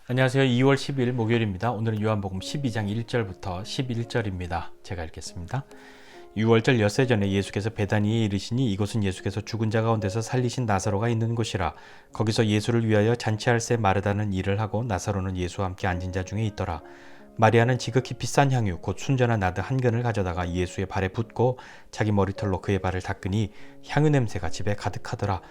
안녕하세요. 2월 10일 목요일입니다. 오늘은 요한복음 12장 1절부터 11절입니다. 제가 읽겠습니다. 유월절 엿새 전에 예수께서 베다니에 이르시니 이곳은 예수께서 죽은 자 가운데서 살리신 나사로가 있는 곳이라. 거기서 예수를 위하여 잔치할 새 마르다는 일을 하고 나사로는 예수와 함께 앉은 자 중에 있더라. 마리아는 지극히 비싼 향유 곧 순전한 나드 한 근을 가져다가 예수의 발에 붓고 자기 머리털로 그의 발을 닦으니 향유 냄새가 집에 가득하더라.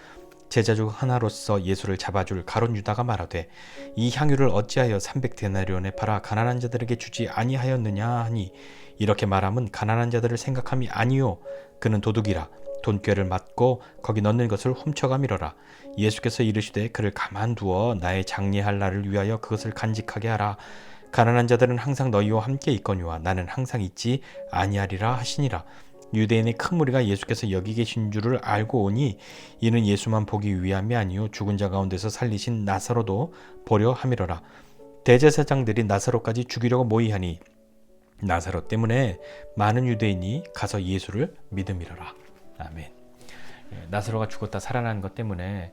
제자 중 하나로서 예수를 잡아줄 가룟 유다가 말하되 이 향유를 어찌하여 300데나리온에 팔아 가난한 자들에게 주지 아니하였느냐 하니, 이렇게 말함은 가난한 자들을 생각함이 아니요 그는 도둑이라 돈꾀를 맞고 거기 넣는 것을 훔쳐가미러라. 예수께서 이르시되 그를 가만두어 나의 장례할 날을 위하여 그것을 간직하게 하라. 가난한 자들은 항상 너희와 함께 있거니와 나는 항상 있지 아니하리라 하시니라. 유대인의 큰 무리가 예수께서 여기 계신 줄을 알고 오니 이는 예수만 보기 위함이 아니요 죽은 자 가운데서 살리신 나사로도 보려 함이로라. 대제사장들이 나사로까지 죽이려고 모의하니 나사로 때문에 많은 유대인이 가서 예수를 믿음이로라. 아멘. 나사로가 죽었다 살아난 것 때문에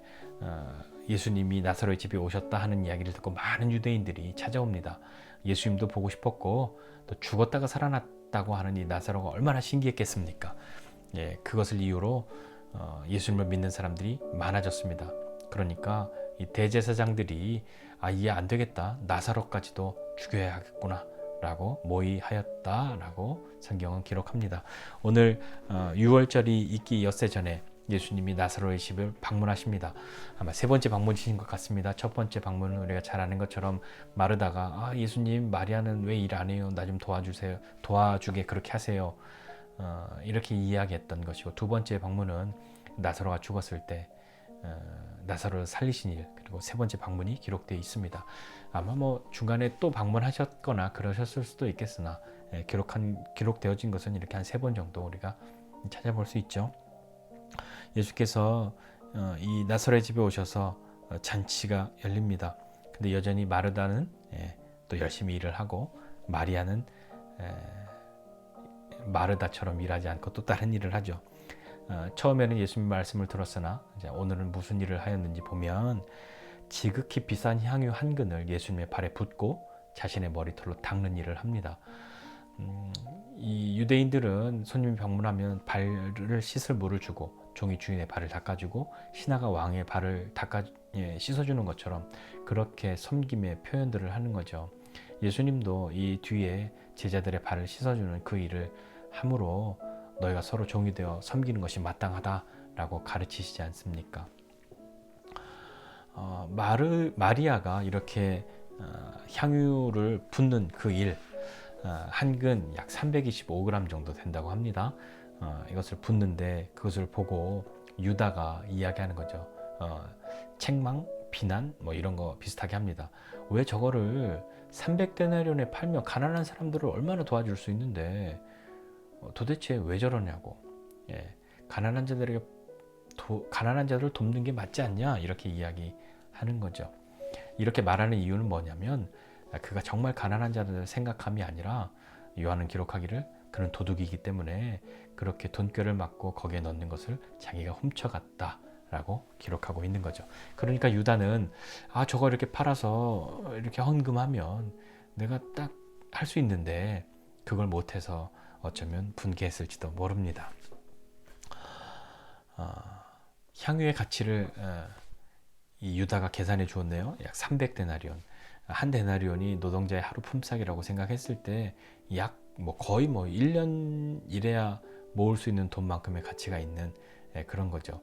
예수님이 나사로의 집에 오셨다 하는 이야기를 듣고 많은 유대인들이 찾아옵니다. 예수님도 보고 싶었고 또 죽었다가 살아났다고 하는 이 나사로가 얼마나 신기했겠습니까? 그것을 이유로 예수님을 믿는 사람들이 많아졌습니다. 그러니까 이 대제사장들이 이해 안 되겠다, 나사로까지도 죽여야겠구나 라고 모의하였다라고 성경은 기록합니다. 오늘 유월절이 있기 엿새 전에 예수님이 나사로의 집을 방문하십니다. 아마 세 번째 방문이신 것 같습니다. 첫 번째 방문은 우리가 잘 아는 것처럼 마르다가 예수님, 마리아는 왜 일 안 해요? 나 좀 도와주세요. 도와주게 그렇게 하세요. 이렇게 이야기했던 것이고, 두 번째 방문은 나사로가 죽었을 때 나사로를 살리신 일, 그리고 세 번째 방문이 기록되어 있습니다. 아마 중간에 또 방문하셨거나 그러셨을 수도 있겠으나 기록되어진 것은 이렇게 한 세 번 정도 우리가 찾아볼 수 있죠. 예수께서 이 나사로의 집에 오셔서 잔치가 열립니다. 근데 여전히 마르다는 또 열심히 일을 하고, 마리아는 마르다처럼 일하지 않고 또 다른 일을 하죠. 처음에는 예수님 말씀을 들었으나 오늘은 무슨 일을 하였는지 보면 지극히 비싼 향유 한 근을 예수님의 발에 붓고 자신의 머리털로 닦는 일을 합니다. 이 유대인들은 손님이 방문하면 발을 씻을 물을 주고 종이 주인의 발을 닦아주고 신하가 왕의 발을 씻어주는 것처럼 그렇게 섬김의 표현들을 하는 거죠. 예수님도 이 뒤에 제자들의 발을 씻어주는 그 일을 함으로 너희가 서로 종이 되어 섬기는 것이 마땅하다라고 가르치시지 않습니까? 마리아가 이렇게 향유를 붓는 그 일, 한 근 약 325g 정도 된다고 합니다. 이것을 붓는데 그것을 보고 유다가 이야기하는 거죠. 책망, 비난 이런 거 비슷하게 합니다. 왜 저거를 300데나리온에 팔면 가난한 사람들을 얼마나 도와줄 수 있는데 도대체 왜 저러냐고. 가난한 자들을 돕는 게 맞지 않냐, 이렇게 이야기하는 거죠. 이렇게 말하는 이유는 뭐냐면 그가 정말 가난한 자들을 생각함이 아니라, 요한은 기록하기를 그는 도둑이기 때문에 그렇게 돈꾀를 맞고 거기에 넣는 것을 자기가 훔쳐갔다 라고 기록하고 있는 거죠. 그러니까 유다는 저거 이렇게 팔아서 이렇게 헌금하면 내가 딱 할 수 있는데 그걸 못해서 어쩌면 분개했을지도 모릅니다. 향유의 가치를 이 유다가 계산해 주었네요. 약 300데나리온. 한 데나리온이 노동자의 하루 품삯이라고 생각했을 때 약 거의 1년 일해야 모을 수 있는 돈만큼의 가치가 있는 그런 거죠.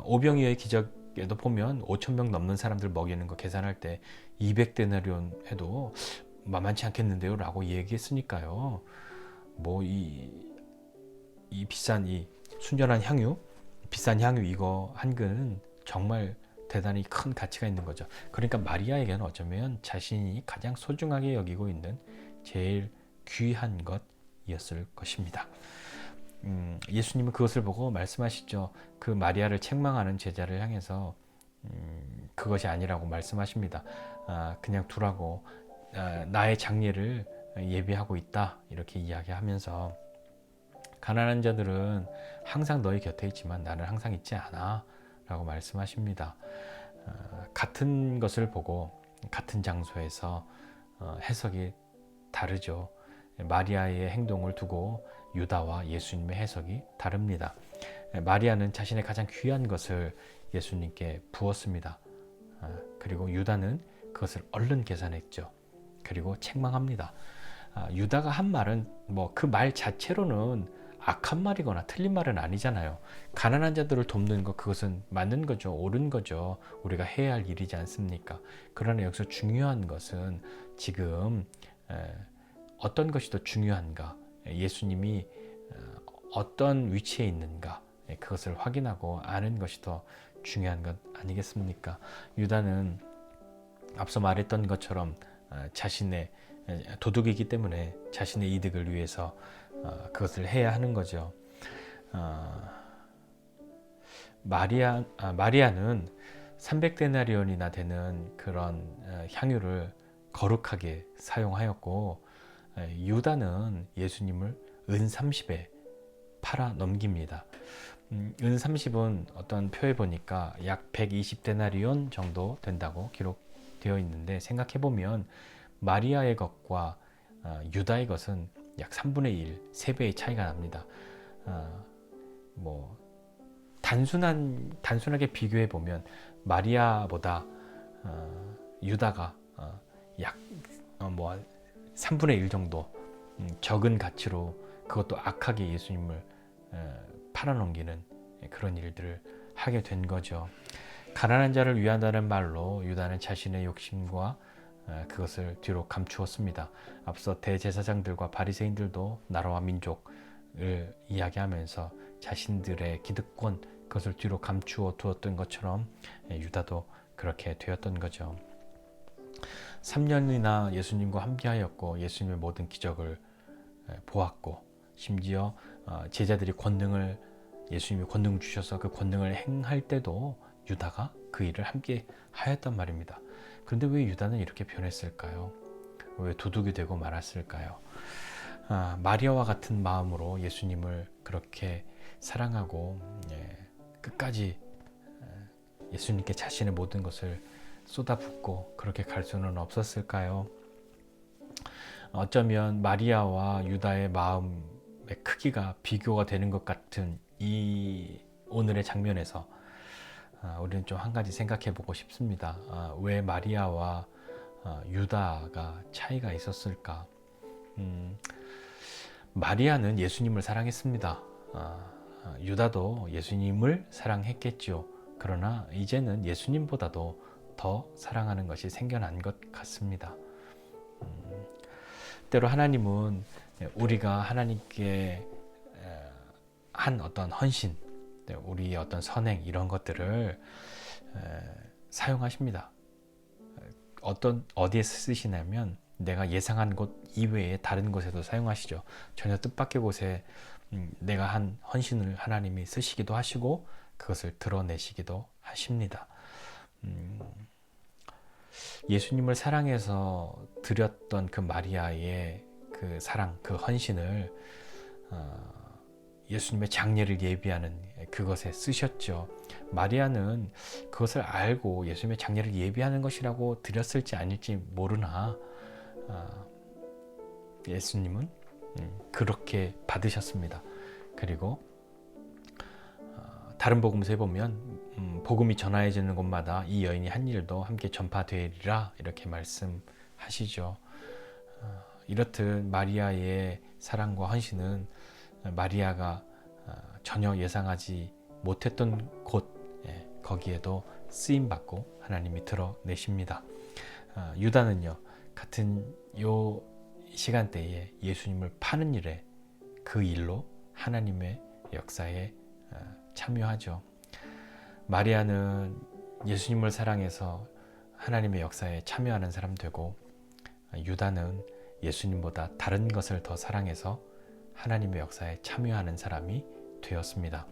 오병이어의 기적에도 보면 5,000명 넘는 사람들 먹이는 거 계산할 때 200데나리온 해도 만만치 않겠는데요 라고 얘기했으니까요. 이 비싼 이 순전한 향유, 비싼 향유 이거 한 근은 정말 대단히 큰 가치가 있는 거죠. 그러니까 마리아에게는 어쩌면 자신이 가장 소중하게 여기고 있는 제일 귀한 것이었을 것입니다. 예수님은 그것을 보고 말씀하시죠. 그 마리아를 책망하는 제자를 향해서 그것이 아니라고 말씀하십니다. 그냥 두라고, 나의 장례를 예비하고 있다, 이렇게 이야기하면서 가난한 자들은 항상 너희 곁에 있지만 나는 항상 있지 않아 라고 말씀하십니다. 같은 것을 보고 같은 장소에서 해석이 다르죠. 마리아의 행동을 두고 유다와 예수님의 해석이 다릅니다. 마리아는 자신의 가장 귀한 것을 예수님께 부었습니다. 그리고 유다는 그것을 얼른 계산했죠. 그리고 책망합니다. 유다가 한 말은 뭐 그 말 자체로는 악한 말이거나 틀린 말은 아니잖아요. 가난한 자들을 돕는 것, 그것은 맞는 거죠. 옳은 거죠. 우리가 해야 할 일이지 않습니까? 그러나 여기서 중요한 것은 지금 어떤 것이 더 중요한가, 예수님이 어떤 위치에 있는가, 그것을 확인하고 아는 것이 더 중요한 것 아니겠습니까? 유다는 앞서 말했던 것처럼 자신의 도둑이기 때문에 자신의 이득을 위해서 그것을 해야 하는 거죠. 마리아는 300데나리온이나 되는 그런 향유를 거룩하게 사용하였고, 유다는 예수님을 은 30에 팔아 넘깁니다. 은 30은 어떤 표에 보니까 약 120데나리온 정도 된다고 기록되어 있는데, 생각해보면 마리아의 것과 유다의 것은 약 3분의 1, 3배의 차이가 납니다. 뭐 단순하게 비교해 보면 마리아보다 유다가 약 3분의 1 정도 적은 가치로, 그것도 악하게 예수님을 팔아넘기는 그런 일들을 하게 된 거죠. 가난한 자를 위한다는 말로 유다는 자신의 욕심과 그것을 뒤로 감추었습니다. 앞서 대제사장들과 바리새인들도 나라와 민족을 이야기하면서 자신들의 기득권, 그것을 뒤로 감추어 두었던 것처럼 유다도 그렇게 되었던 거죠. 3년이나 예수님과 함께하였고 예수님의 모든 기적을 보았고, 심지어 제자들이 예수님이 권능을 주셔서 그 권능을 행할 때도 유다가 그 일을 함께 하였단 말입니다. 그런데 왜 유다는 이렇게 변했을까요? 왜 도둑이 되고 말았을까요? 마리아와 같은 마음으로 예수님을 그렇게 사랑하고 끝까지 예수님께 자신의 모든 것을 쏟아붓고 그렇게 갈 수는 없었을까요? 어쩌면 마리아와 유다의 마음의 크기가 비교가 되는 것 같은 이 오늘의 장면에서 우리는 좀 한 가지 생각해 보고 싶습니다. 왜 마리아와 유다가 차이가 있었을까? 마리아는 예수님을 사랑했습니다. 유다도 예수님을 사랑했겠죠. 그러나 이제는 예수님보다도 더 사랑하는 것이 생겨난 것 같습니다. 때로 하나님은 우리가 하나님께 한 어떤 헌신, 우리의 어떤 선행, 이런 것들을 사용하십니다. 어디에 쓰시냐면 내가 예상한 곳 이외에 다른 곳에도 사용하시죠. 전혀 뜻밖의 곳에 내가 한 헌신을 하나님이 쓰시기도 하시고 그것을 드러내시기도 하십니다. 예수님을 사랑해서 드렸던 그 마리아의 그 사랑, 그 헌신을 예수님의 장례를 예비하는 그것에 쓰셨죠. 마리아는 그것을 알고 예수님의 장례를 예비하는 것이라고 드렸을지 아닐지 모르나 예수님은 그렇게 받으셨습니다. 그리고 다른 복음서에 보면 복음이 전하여지는 곳마다 이 여인이 한 일도 함께 전파되리라 이렇게 말씀하시죠. 이렇듯 마리아의 사랑과 헌신은 마리아가 전혀 예상하지 못했던 곳, 거기에도 쓰임받고 하나님이 드러내십니다. 유다는요, 같은 요 시간대에 예수님을 파는 일에, 그 일로 하나님의 역사에 참여하죠. 마리아는 예수님을 사랑해서 하나님의 역사에 참여하는 사람 되고, 유다는 예수님보다 다른 것을 더 사랑해서 하나님의 역사에 참여하는 사람이 되었습니다.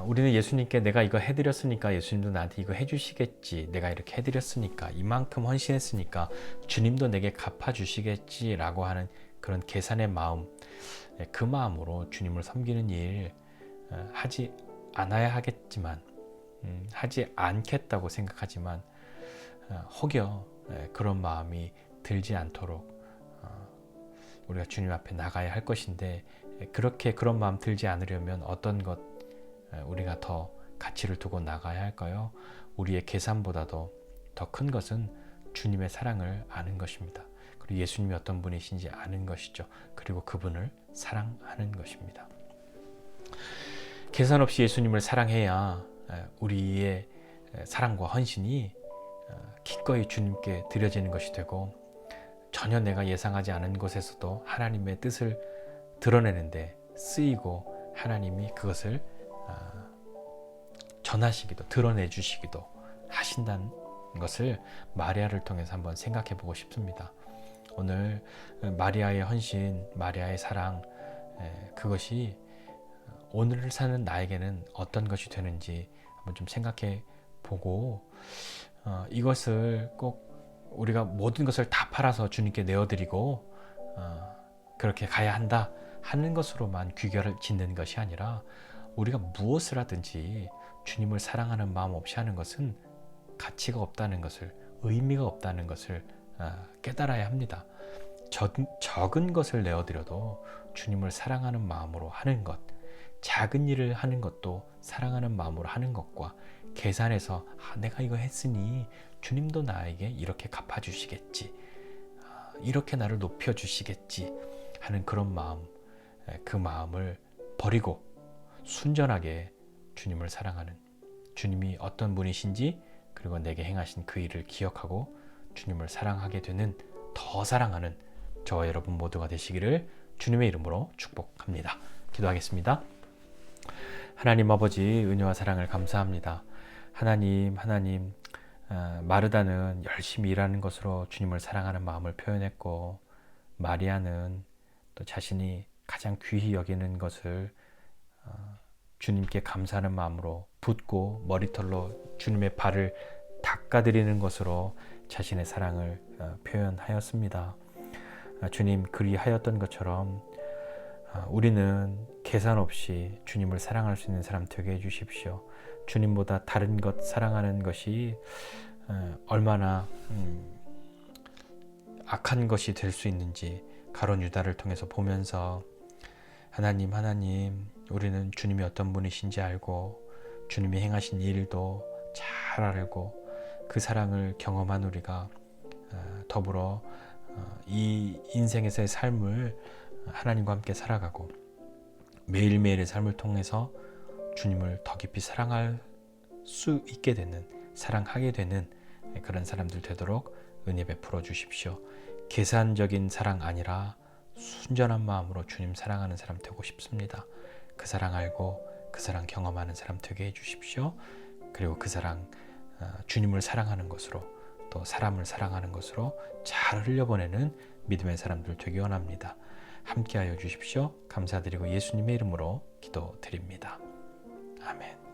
우리는 예수님께 내가 이거 해드렸으니까 예수님도 나한테 이거 해주시겠지, 내가 이렇게 해드렸으니까, 이만큼 헌신했으니까 주님도 내게 갚아주시겠지 라고 하는 그런 계산의 마음, 그 마음으로 주님을 섬기는 일 하지 않아야 하겠지만, 하지 않겠다고 생각하지만 혹여 그런 마음이 들지 않도록 우리가 주님 앞에 나가야 할 것인데, 그렇게 그런 마음 들지 않으려면 어떤 것 우리가 더 가치를 두고 나가야 할까요? 우리의 계산보다도 더 큰 것은 주님의 사랑을 아는 것입니다. 그리고 예수님이 어떤 분이신지 아는 것이죠. 그리고 그분을 사랑하는 것입니다. 계산 없이 예수님을 사랑해야 우리의 사랑과 헌신이 기꺼이 주님께 드려지는 것이 되고, 전혀 내가 예상하지 않은 곳에서도 하나님의 뜻을 드러내는데 쓰이고, 하나님이 그것을 전하시기도, 드러내 주시기도 하신다는 것을 마리아를 통해서 한번 생각해 보고 싶습니다. 오늘 마리아의 헌신, 마리아의 사랑, 그것이 오늘을 사는 나에게는 어떤 것이 되는지 한번 좀 생각해 보고, 이것을 꼭 우리가 모든 것을 다 팔아서 주님께 내어드리고 그렇게 가야 한다 하는 것으로만 귀결을 짓는 것이 아니라, 우리가 무엇을 하든지 주님을 사랑하는 마음 없이 하는 것은 가치가 없다는 것을, 의미가 없다는 것을 깨달아야 합니다. 적은 것을 내어드려도 주님을 사랑하는 마음으로 하는 것, 작은 일을 하는 것도 사랑하는 마음으로 하는 것과, 계산해서 내가 이거 했으니 주님도 나에게 이렇게 갚아주시겠지, 이렇게 나를 높여주시겠지 하는 그런 마음, 그 마음을 버리고 순전하게 주님을 사랑하는, 주님이 어떤 분이신지 그리고 내게 행하신 그 일을 기억하고 주님을 사랑하게 되는, 더 사랑하는 저와 여러분 모두가 되시기를 주님의 이름으로 축복합니다. 기도하겠습니다. 하나님 아버지, 은혜와 사랑을 감사합니다. 하나님, 마르다는 열심히 일하는 것으로 주님을 사랑하는 마음을 표현했고, 마리아는 또 자신이 가장 귀히 여기는 것을 주님께 감사하는 마음으로 붓고 머리털로 주님의 발을 닦아드리는 것으로 자신의 사랑을 표현하였습니다. 주님, 그리하였던 것처럼 우리는 계산 없이 주님을 사랑할 수 있는 사람 되게 해주십시오. 주님보다 다른 것 사랑하는 것이 얼마나 악한 것이 될 수 있는지 가룟 유다를 통해서 보면서, 하나님, 우리는 주님이 어떤 분이신지 알고 주님이 행하신 일도 잘 알고 그 사랑을 경험한 우리가 더불어 이 인생에서의 삶을 하나님과 함께 살아가고, 매일매일의 삶을 통해서 주님을 더 깊이 사랑할 수 있게 되는, 사랑하게 되는 그런 사람들 되도록 은혜 베풀어 주십시오. 계산적인 사랑 아니라 순전한 마음으로 주님 사랑하는 사람 되고 싶습니다. 그 사랑 알고 그 사랑 경험하는 사람 되게 해주십시오. 그리고 그 사랑, 주님을 사랑하는 것으로, 또 사람을 사랑하는 것으로 잘 흘려보내는 믿음의 사람들 되기 원합니다. 함께하여 주십시오. 감사드리고 예수님의 이름으로 기도드립니다. 아멘.